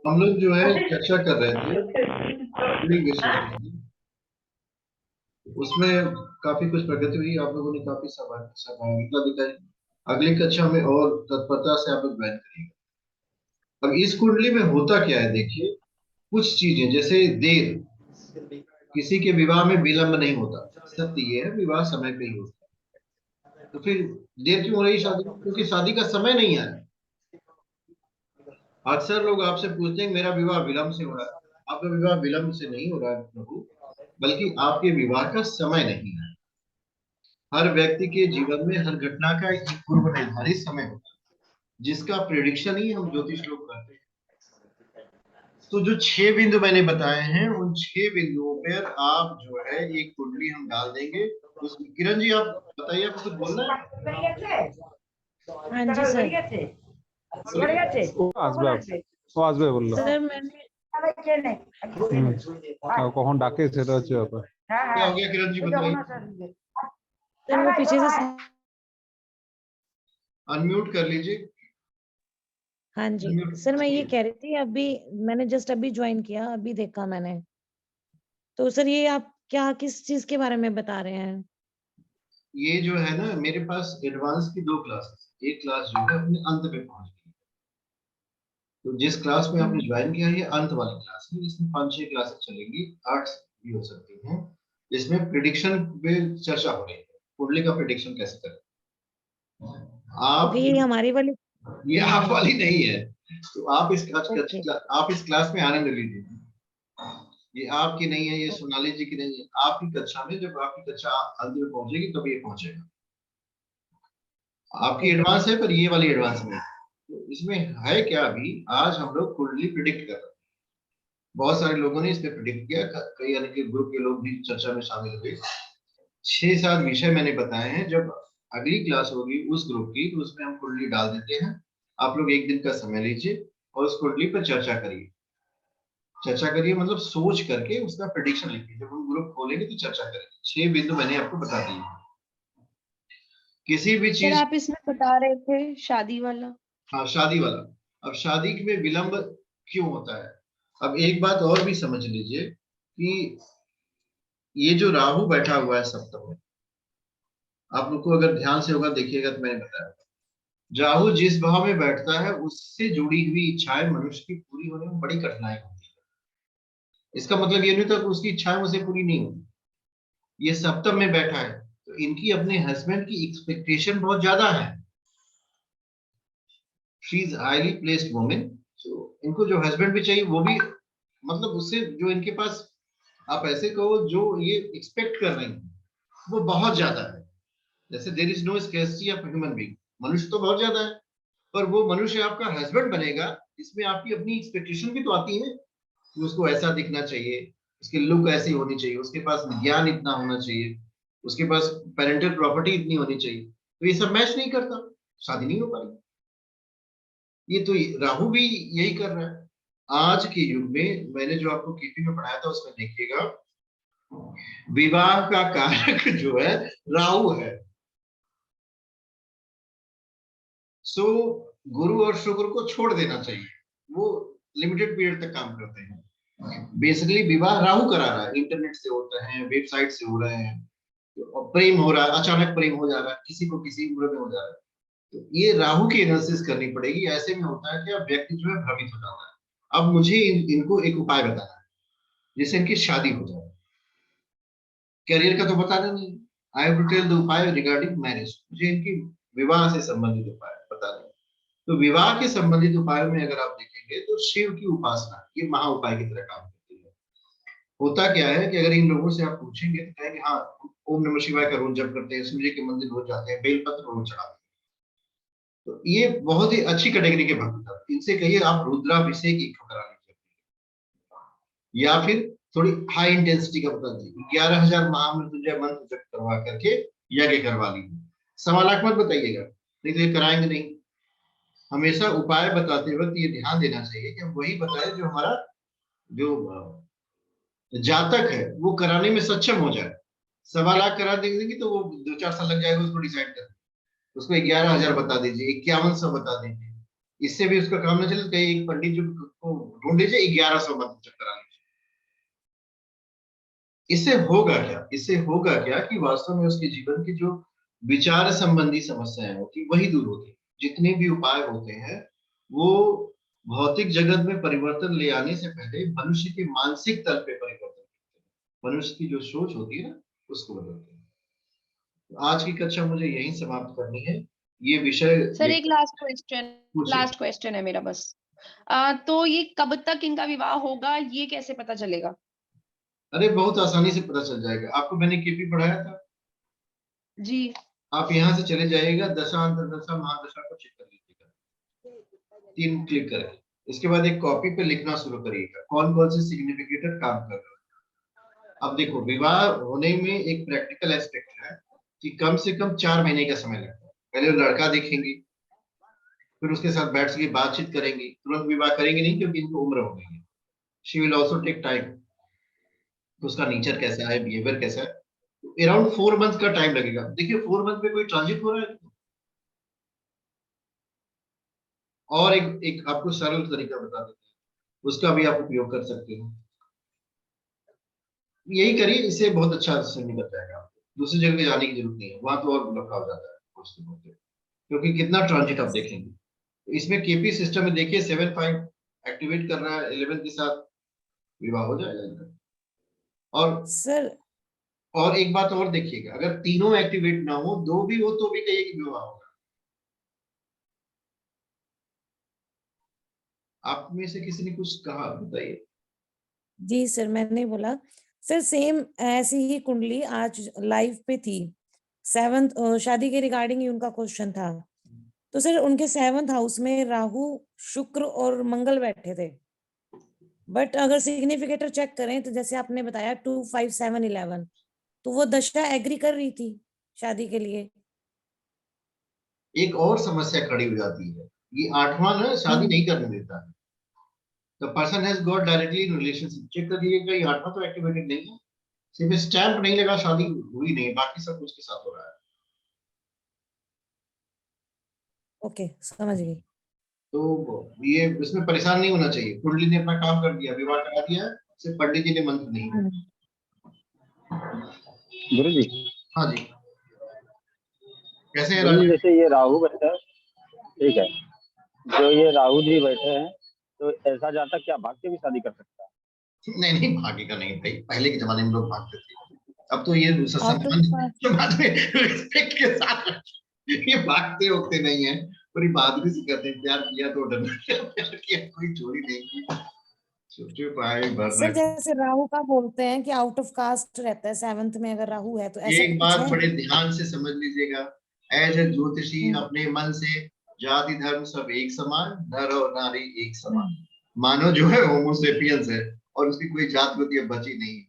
हम लोग जो है चर्चा कर रहे थे कुंडली विशेष में। उसमें काफी कुछ प्रगति हुई, आप लोगों ने काफी सहभागिता दिखाई। अगली कक्षा में और तत्परता से आप लोग ज्वाइन करिएगा। अब इस कुंडली में होता क्या है, देखिए कुछ चीजें जैसे देर, किसी के विवाह में विलंब नहीं होता। सत्य ये है, विवाह समय पे ही होता है। तो फिर देर क्यों हो रही शादी में? क्योंकि शादी का समय नहीं आया। अक्सर लोग आपसे पूछते हैं मेरा विवाह विलंब से हो रहा है। आपका विवाह विलंब से नहीं हो रहा है प्रभु, बल्कि आपके विवाह का समय नहीं है। हर व्यक्ति के जीवन में हर घटना का एक पूर्व निर्धारित समय होता है, जिसका प्रिडिक्शन ही हम ज्योतिष लोग करते हैं। तो जो 6 बिंदु मैंने बताए हैं, उन 6 बिंदुओं पर आप जो है एक कुंडली हम डाल देंगे। उस किरण जी आप बताइए, आपको कुछ बोलना है? हाँ जी सर। আসবে বললো सर मैंने কখন ডাকে সেটা হচ্ছে ব্যাপার। क्या हो गया किरण जी, बताइए। सर वो पीछे से अनम्यूट कर लीजिए। हाँ जी सर, मैं ये कह रही थी अभी मैंने जस्ट अभी ज्वाइन किया, अभी देखा मैंने। तो सर ये आप क्या किस चीज के बारे में बता रहे हैं? ये जो है ना, मेरे पास एडवांस की 2 क्लासेस, एक क्लास जो है अपने अंत पे पहुंच गई। तो जिस क्लास में आपने ज्वाइन किया है ये अंत वाली क्लास है, इसमें 5-6 क्लासेस चलेंगी, 8 भी हो सकती हैं। इसमें प्रिडिक्शन पे चर्चा हो रही है, कुंडली का प्रिडिक्शन कैसे करें आप। ये हमारी वाली ये आप वाली नहीं है। तो आप इस क्लास में आनंद लीजिए। ये आपकी नहीं है, ये सोनाली जी की नहीं है। आपकी कक्षा में, जब आपकी कक्षा अंत में पहुंचेगी तब ये पहुंचेगा। आपकी एडवांस है, पर ये वाली एडवांस में। तो इसमें है क्या, अभी आज हम लोग कुंडली प्रिडिक्ट कर रहे हैं। बहुत सारे लोगों ने इस पे प्रिडिक्ट किया, कई अन्य के ग्रुप के लोग भी चर्चा में शामिल हुए। 6-7 विषय मैंने बताए हैं। जब अगली क्लास होगी उस ग्रुप की, तो उसमें हम कुंडली डाल देते हैं। आप लोग एक दिन का समय लीजिए और उस कुंडली पर चर्चा करिए। चर्चा करिए मतलब सोच करके उसका प्रेडिक्शन लिखिए। जब हम ग्रुप खोलेंगे तो चर्चा करेंगे। 6 बिंदु मैंने आपको बता दिए। किसी भी सर चीज, आप इसमें बता रहे थे शादी वाला। हाँ शादी वाला। अब शादी में विलंब क्यों होता है? अब एक बात और भी समझ लीजिए कि ये जो राहु बैठा हुआ है सप्तम में, आप लोग को अगर ध्यान से होगा देखिएगा तो मैंने बताया, राहु जिस भाव में बैठता है उससे जुड़ी हुई इच्छाएं मनुष्य की पूरी होने में बड़ी कठिनाई होती है। इसका मतलब ये नहीं था कि उसकी इच्छाएं उसे पूरी नहीं होती। ये सप्तम में बैठा है तो इनकी अपने हस्बैंड की एक्सपेक्टेशन बहुत ज्यादा है। She is highly placed women. तो इनको जो हस्बैंड भी चाहिए वो भी, मतलब उससे जो इनके पास, आप ऐसे कहो जो ये एक्सपेक्ट कर रही हैं वो बहुत ज्यादा है। जैसे there is no scarcity of human being, मनुष्य तो बहुत ज्यादा है, पर वो मनुष्य आपका हस्बैंड बनेगा, इसमें आपकी अपनी एक्सपेक्टेशन भी तो आती है कि उसको ऐसा दिखना चाहिए, उसकी लुक ऐसी होनी चाहिए, उसके पास ज्ञान इतना होना चाहिए, उसके पास पेरेंटल प्रॉपर्टी इतनी होनी चाहिए। तो ये सब मैच नहीं करता, शादी नहीं हो पाएगी। ये तो राहु भी यही कर रहा है। आज के युग में मैंने जो आपको केपी में पढ़ाया था उसमें देखिएगा, विवाह का कारक जो है राहु है। सो गुरु और शुक्र को छोड़ देना चाहिए, वो लिमिटेड पीरियड तक काम करते हैं। बेसिकली विवाह राहु करा रहा है, इंटरनेट से होता है, वेबसाइट से हो रहे हैं, तो प्रेम हो रहा है, अचानक प्रेम हो जा रहा है, किसी को किसी उम्र में हो जा रहा है। तो ये राहु की एनालिसिस करनी पड़ेगी। ऐसे में होता है कि अब व्यक्ति जो है भ्रमित हो जाता है। अब मुझे इनको एक उपाय बताना है जिससे इनकी शादी हो जाए। करियर का तो बताना नहीं, I have to tell the उपाय रिगार्डिंग मैरिज। मुझे इनकी विवाह से संबंधित उपाय बता दें। तो विवाह के संबंधित उपायों में अगर आप देखेंगे तो शिव की उपासना ये महा उपाय की तरह काम करती है। होता क्या है कि अगर इन लोगों से आप पूछेंगे तो कहेंगे हाँ ओम नमः शिवाय का रोज जप करते हैं, सूर्य के मंदिर रोज जाते हैं, बेलपत्र रोज चढ़ाते हैं। तो ये बहुत ही अच्छी कैटेगरी के भक्त हैं। इनसे कहिए आप रुद्राभिषेक एक करा लीजिए, या फिर थोड़ी हाई इंटेंसिटी का बता दीजिए, 11,000 महामृत्युंजय मंत्र जप करवा करके यज्ञ करवा लीजिए। 1.25 लाख मत बताइएगा, नहीं तो ये कराएंगे नहीं। हमेशा उपाय बताते वक्त ये ध्यान देना चाहिए कि हम वही बताएं जो हमारा जो जातक है वो कराने में सक्षम हो जाए। 1.25 लाख करा देंगे तो वो 2-4 साल लग जाएगा उसको डिसाइड करने। उसको 11,000 बता दीजिए, 5100 बता दीजिए, इससे भी उसका काम न चले, कहीं एक पंडित जी को ढूंढ लीजिए, 1100 मंत्र करा लीजिए। इससे होगा क्या, इससे होगा क्या कि वास्तव में उसके जीवन की जो विचार संबंधी समस्याएं होती वही दूर होती। जितने भी उपाय होते हैं वो भौतिक जगत में परिवर्तन ले आने से पहले मनुष्य के मानसिक तल पे परिवर्तन करते हैं, मनुष्य की जो सोच होती है ना उसको बदलते हैं। तो आज की कक्षा मुझे यहीं समाप्त करनी है। ये विषय सर एक पूछिए। लास्ट क्वेश्चन है मेरा बस। तो ये कब तक इनका विवाह होगा, ये कैसे पता चलेगा? अरे बहुत आसानी से पता चल जाएगा, आपको मैंने केपी पढ़ाया था जी। आप यहाँ से चले जाइएगा, दशा अंतर्दशा महादशा को चेक कर लीजिएगा 3 क्लिक करके। इसके बाद एक कॉपी पे लिखना शुरू करिएगा कौन कौन से सिग्निफिकेटर काम कर रहे हैं। अब देखो विवाह होने में एक प्रैक्टिकल एस्पेक्ट है कि कम से कम 4 महीने का समय लगता है। पहले लड़का देखेंगे, फिर उसके साथ बैठ के बातचीत करेंगे, तुरंत विवाह करेंगे नहीं क्योंकि इनको उम्र हो गई है। She will also take time, उसका नेचर कैसा है, बिहेवियर कैसा है। अराउंड 4 मंथ का टाइम लगेगा। देखिए 4 मंथ में कोई ट्रांजिट हो रहा है। और एक आपको सरल तरीका बता देते हैं, उसका भी आप उपयोग कर सकते हो। यही करिए, इससे बहुत अच्छा से निकल जाएगा। आपको दूसरी जगह जाने की जरूरत नहीं है, वहां तो और लफड़ा हो जाता है खोजते खोजते, क्योंकि कितना ट्रांजिट आप देखेंगे। तो इसमें केपी सिस्टम में देखिए 7-5 एक्टिवेट कर रहा है, 11 के साथ विवाह हो जाएगा इनका। और सर और एक बात और देखिएगा, अगर तीनों एक्टिवेट ना हो, 2 भी हो तो भी कहिए कि विवाह होगा। आप में से किसी ने कुछ कहा, बताइए। जी सर, मैंने बोला सर सेम ऐसी ही कुंडली आज लाइव पे थी। 7th शादी के रिगार्डिंग ही उनका क्वेश्चन था। तो सर उनके 7th हाउस में राहु, शुक्र और मंगल बैठे थे। बट अगर सिग्निफिकेटर चेक करें तो जैसे आपने बताया 2, 5, 7, 11, तो वो दशा एग्री कर रही थी शादी के लिए। एक और समस्या खड़ी हो जाती है, ये 8वां ना शादी नहीं करने देता है। The person has got directly in relationship, check करिएगा ये 8वां तो एक्टिवेटेड नहीं है, सिर्फ स्टैंप नहीं लगा, शादी हुई नहीं, बाकी सब कुछ के साथ हो रहा है। ओके, समझ गई। तो ये इसमें परेशान नहीं होना चाहिए, कुंडली ने अपना काम कर दिया, विवाह करा दिया, सिर्फ पंडित जी ने मंत्र नहीं। गुरु जी। हाँ जी, कैसे है गुरु जी, राजू? जैसे ये राहु बैठा है, ठीक है, जो ये राहु जी बैठे हैं, तो ऐसा जातक क्या भाग के भी शादी कर सकता है? नहीं नहीं, भाग्य का नहीं भाई, पहले के जमाने में लोग भागते थे, अब तो ये Out of समाज में रिस्पेक्ट के साथ ये भागते होते नहीं है, पूरी बहादुरी से करते हैं। प्यार किया तो डरना, प्यार किया कोई चोरी नहीं की, चुप आए भर सर रखे। जैसे राहु का बोलते हैं कि आउट ऑफ कास्ट रहता है 7th में, अगर राहु है तो ऐसा एक कुछ बात है? बड़े ध्यान से समझ लीजिएगा, एज ए ज्योतिषी हम्म, अपने मन से जाति धर्म सब एक समान, नर और नारी एक समान। हम्म, मानव जो है होमोसेपियंस है और उसकी कोई जात होती है बची नहीं है।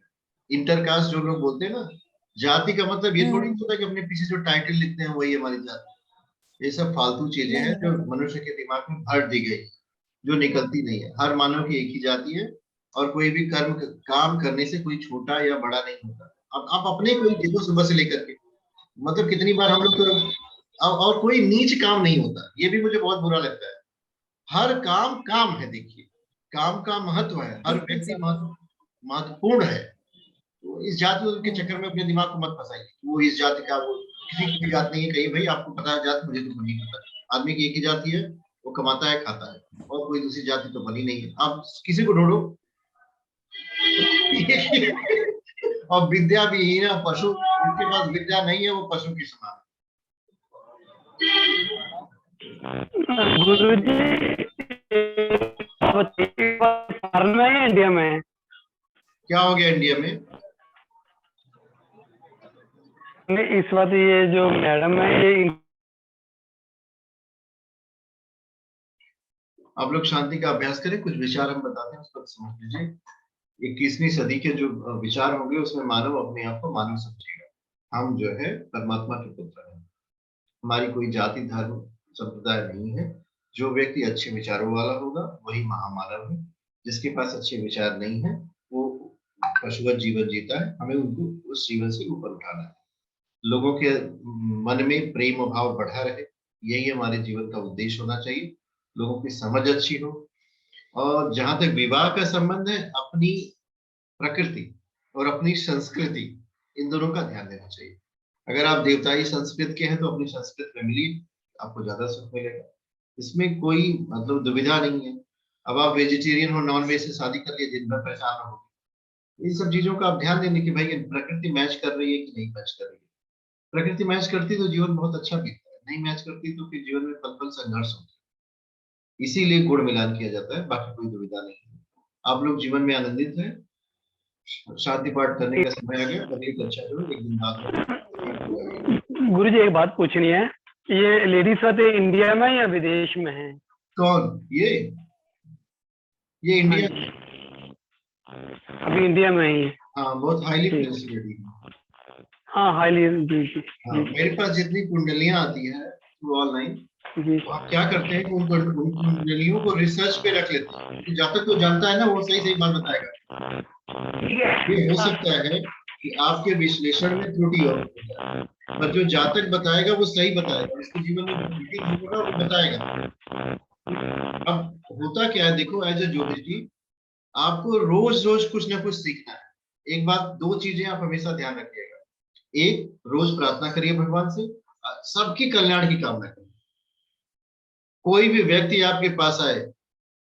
इंटरकास्ट जो लोग बोलते हैं ना, जाति का मतलब ये थोड़ी होता है कि अपने पीछे जो टाइटल लिखते हैं वही हमारी जाति। ये सब फालतू चीजें नहीं हैं जो नहीं, मनुष्य के दिमाग में भर दी गई, जो निकलती नहीं है। हर मानव की एक ही जाति है और कोई भी काम करने से कोई छोटा या बड़ा नहीं होता। अब आप अपने कोई देखो सुबह से लेकर के, मतलब कितनी बार हम लोग तो, और कोई नीच काम नहीं होता, ये भी मुझे बहुत बुरा लगता है। हर काम काम है, देखिए काम का महत्व है, हर बिल्कुल व्यक्ति सर। महत्वपूर्ण है। तो इस जाति के चक्कर में अपने दिमाग को मत फंसाइए, वो इस जाति का, वो किसी की जात नहीं है। कहीं भाई आपको पता है जात, मुझे तो नहीं पता। आदमी की एक ही जाति है, वो कमाता है खाता है, और कोई दूसरी जाति तो बनी नहीं है। आप किसी को ढूंढो और विद्या भी हीन है, पशु जिनके पास विद्या नहीं है वो पशु के समान। गुरु जी, फॉरेन में है इंडिया में? क्या हो गया इंडिया में? नहीं, इस वक्त ये जो मैडम है ये, आप लोग शांति का अभ्यास करें, कुछ विचार हम बताते हैं उस पर समझ लीजिए। 21वीं सदी के जो विचार होंगे उसमें मानव अपने आप को मानव समझेगा। हम जो है परमात्मा के पुत्र हैं, हमारी कोई जाति धर्म संप्रदाय नहीं है। जो व्यक्ति अच्छे विचारों वाला होगा वही महामानव है। जिसके पास अच्छे विचार नहीं है वो पशुवत जीवन जीता है। हमें उनको उस जीवन से ऊपर उठाना है। लोगों के मन में प्रेम भाव बढ़ा रहे, यही हमारे जीवन का उद्देश्य होना चाहिए। लोगों की समझ अच्छी हो। और जहां तक विवाह का संबंध है, अपनी प्रकृति और अपनी संस्कृति, इन दोनों का ध्यान देना चाहिए। अगर आप देवताई संस्कृत के हैं तो अपनी संस्कृत में मिलिए, आपको ज्यादा सुख मिलेगा। इसमें कोई मतलब दुविधा नहीं है। अब आप वेजिटेरियन हो, नॉन वेज से शादी कर लिए, दिन भर परेशान हो, इन सब चीजों का आप ध्यान देने की भाई प्रकृति मैच कर रही है कि नहीं मैच कर रही है। प्रकृति मैच करती तो जीवन बहुत अच्छा बीतता है, नहीं मैच करती तो फिर जीवन में पल पल संघर्ष होता है। इसीलिए गुण मिलान किया जाता है, बाकी कोई दुविधा नहीं है। आप लोग जीवन में आनंदित हैं। शांति पाठ करने का समय आ गया। अगली कक्षा जो एक दिन बाद होगी। गुरु जी एक बात पूछनी है, ये लेडीज साथे इंडिया में या विदेश में है? कौन? ये इंडिया में। अभी इंडिया में ही है। हाँ, बहुत हाईली ठीक। प्लेस्ड लेडी है। हाँ हाईली जी जी हाँ, मेरे पास जितनी कुंडलियां आती है थ्रू ऑनलाइन, जी। तो आप क्या करते हैं कि उन कुंडलियों को रिसर्च पे रख लेते हैं, क्योंकि जब तक वो जानता है ना, वो सही सही बात बताएगा। ये हो सकता है कि आपके विश्लेषण में त्रुटि हो, पर जो जातक बताएगा वो सही बताएगा, उसके जीवन में जो त्रुटि होगा वो बताएगा। अब होता क्या है, देखो एज ए ज्योतिष जी, आपको रोज रोज कुछ ना कुछ सीखना है। एक बात, दो चीजें आप हमेशा ध्यान रखिएगा। एक, रोज प्रार्थना करिए भगवान से, सबकी कल्याण की कामना करिए। कोई भी व्यक्ति आपके पास आए,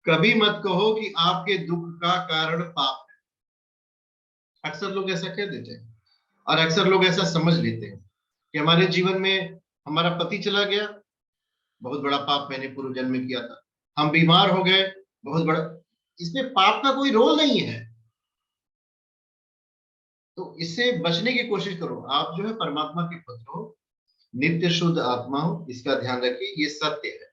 कभी मत कहो कि आपके दुख का कारण पाप है। अक्सर लोग ऐसा कह देते हैं, और अक्सर लोग ऐसा समझ लेते हैं कि हमारे जीवन में हमारा पति चला गया, बहुत बड़ा पाप मैंने पूर्व जन्म में किया था। हम बीमार हो गए, बहुत बड़ा। इसमें पाप का कोई रोल नहीं है। तो इससे बचने की कोशिश करो। आप जो है परमात्मा के पुत्र हो, नित्य शुद्ध आत्मा हो, इसका ध्यान रखिए। ये सत्य है,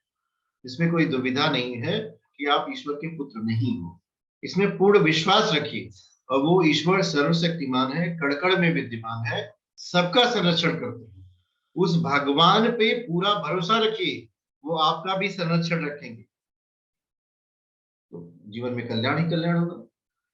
इसमें कोई दुविधा नहीं है कि आप ईश्वर के पुत्र नहीं हो। इसमें पूर्ण विश्वास रखिए, और वो ईश्वर सर्वशक्तिमान है, कड़ में विद्यमान है, सबका संरक्षण करते हैं। उस भगवान पे पूरा भरोसा रखिए, वो आपका भी संरक्षण रखेंगे। तो जीवन में कल्याण ही कल्याण होगा।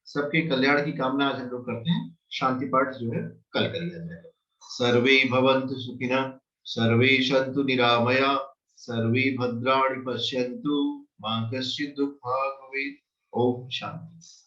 सबके कल्याण की कामना आज हम लोग करते हैं। शांति पाठ जो है कल कर लिया जाएगा। सर्वे भवन्तु सुखिनः, सर्वे सन्तु निरामया, सर्वे भद्राणि पश्यन्तु, मा कश्चित् दुःखभाग् भवेत्। ओम शांति।